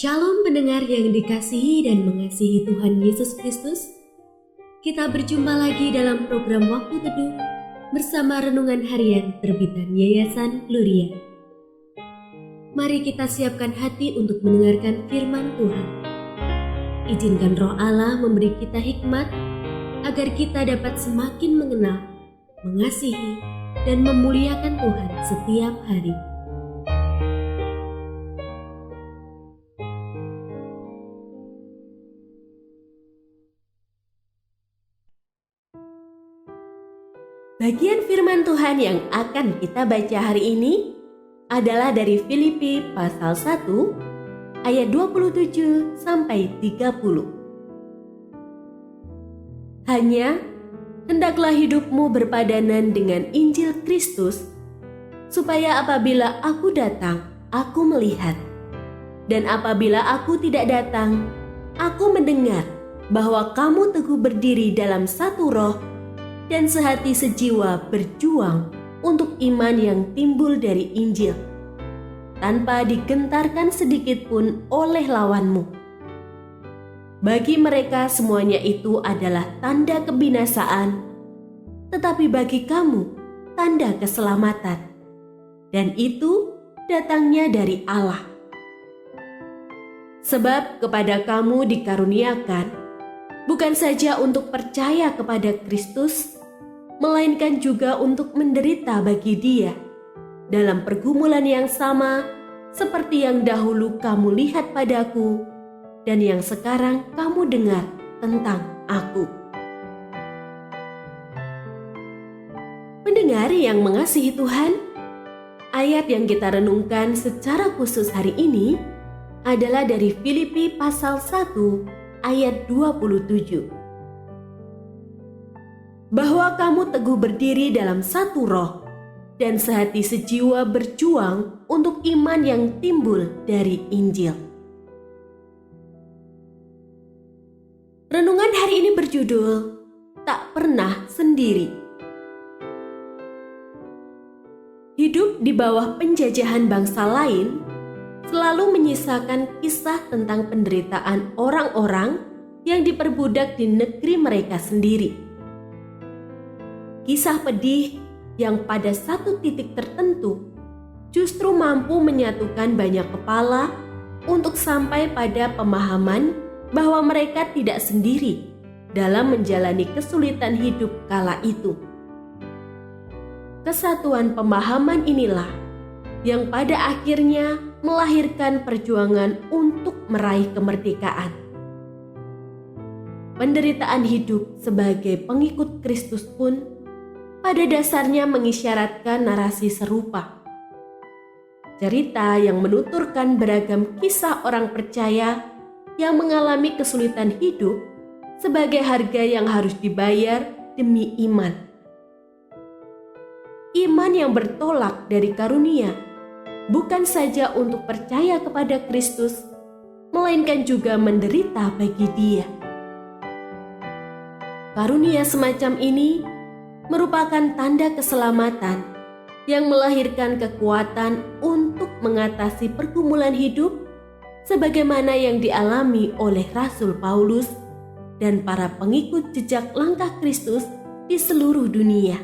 Shalom pendengar yang dikasihi dan mengasihi Tuhan Yesus Kristus. Kita berjumpa lagi dalam program Waktu Teduh bersama Renungan Harian terbitan Yayasan Gloria. Mari kita siapkan hati untuk mendengarkan firman Tuhan. Izinkan Roh Allah memberi kita hikmat agar kita dapat semakin mengenal, mengasihi, dan memuliakan Tuhan setiap hari. Bagian firman Tuhan yang akan kita baca hari ini adalah dari Filipi pasal 1 ayat 27 sampai 30. Hanya hendaklah hidupmu berpadanan dengan Injil Kristus, supaya apabila aku datang, aku melihat, dan apabila aku tidak datang, aku mendengar bahwa kamu teguh berdiri dalam satu roh dan sehati sejiwa berjuang untuk iman yang timbul dari Injil, tanpa digentarkan sedikit pun oleh lawanmu. Bagi mereka semuanya itu adalah tanda kebinasaan, tetapi bagi kamu tanda keselamatan, dan itu datangnya dari Allah. Sebab kepada kamu dikaruniakan bukan saja untuk percaya kepada Kristus, melainkan juga untuk menderita bagi Dia dalam pergumulan yang sama seperti yang dahulu kamu lihat padaku dan yang sekarang kamu dengar tentang aku. Pendengar yang mengasihi Tuhan, ayat yang kita renungkan secara khusus hari ini adalah dari Filipi pasal 1 ayat 27. Bahwa kamu teguh berdiri dalam satu roh dan sehati sejiwa berjuang untuk iman yang timbul dari Injil. Renungan hari ini berjudul Tak Pernah Sendiri. Hidup di bawah penjajahan bangsa lain selalu menyisakan kisah tentang penderitaan orang-orang yang diperbudak di negeri mereka sendiri. Kisah pedih yang pada satu titik tertentu justru mampu menyatukan banyak kepala untuk sampai pada pemahaman bahwa mereka tidak sendiri dalam menjalani kesulitan hidup kala itu. Kesatuan pemahaman inilah yang pada akhirnya melahirkan perjuangan untuk meraih kemerdekaan. Penderitaan hidup sebagai pengikut Kristus pun pada dasarnya mengisyaratkan narasi serupa. Cerita yang menuturkan beragam kisah orang percaya yang mengalami kesulitan hidup sebagai harga yang harus dibayar demi iman. Iman yang bertolak dari karunia bukan saja untuk percaya kepada Kristus, melainkan juga menderita bagi Dia. Karunia semacam ini merupakan tanda keselamatan yang melahirkan kekuatan untuk mengatasi pergumulan hidup sebagaimana yang dialami oleh Rasul Paulus dan para pengikut jejak langkah Kristus di seluruh dunia.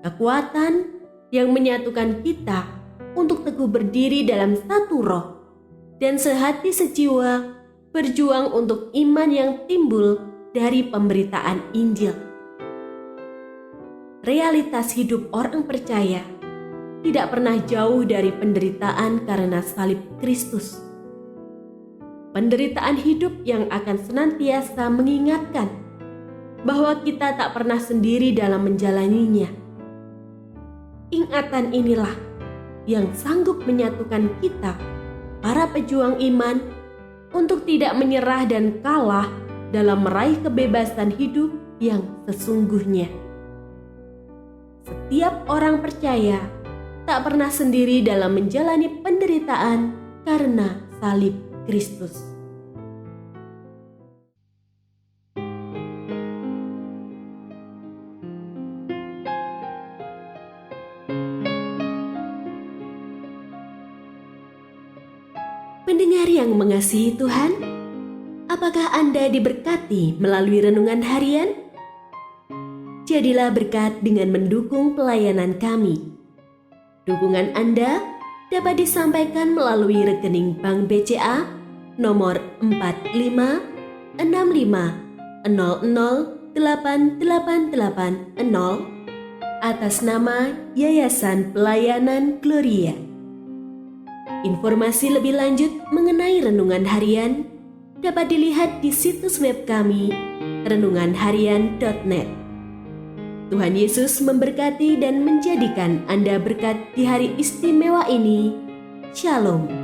Kekuatan yang menyatukan kita untuk teguh berdiri dalam satu roh dan sehati sejiwa berjuang untuk iman yang timbul dari pemberitaan Injil. Realitas hidup orang percaya tidak pernah jauh dari penderitaan karena salib Kristus. Penderitaan hidup yang akan senantiasa mengingatkan bahwa kita tak pernah sendiri dalam menjalaninya. Ingatan inilah yang sanggup menyatukan kita, para pejuang iman, untuk tidak menyerah dan kalah dalam meraih kebebasan hidup yang sesungguhnya. Setiap orang percaya tak pernah sendiri dalam menjalani penderitaan karena salib Kristus. Pendengar yang mengasihi Tuhan, apakah Anda diberkati melalui renungan harian? Jadilah berkat dengan mendukung pelayanan kami. Dukungan Anda dapat disampaikan melalui rekening Bank BCA nomor 4565008880 atas nama Yayasan Pelayanan Gloria. Informasi lebih lanjut mengenai renungan harian dapat dilihat di situs web kami renunganharian.net. Tuhan Yesus memberkati dan menjadikan Anda berkat di hari istimewa ini. Shalom.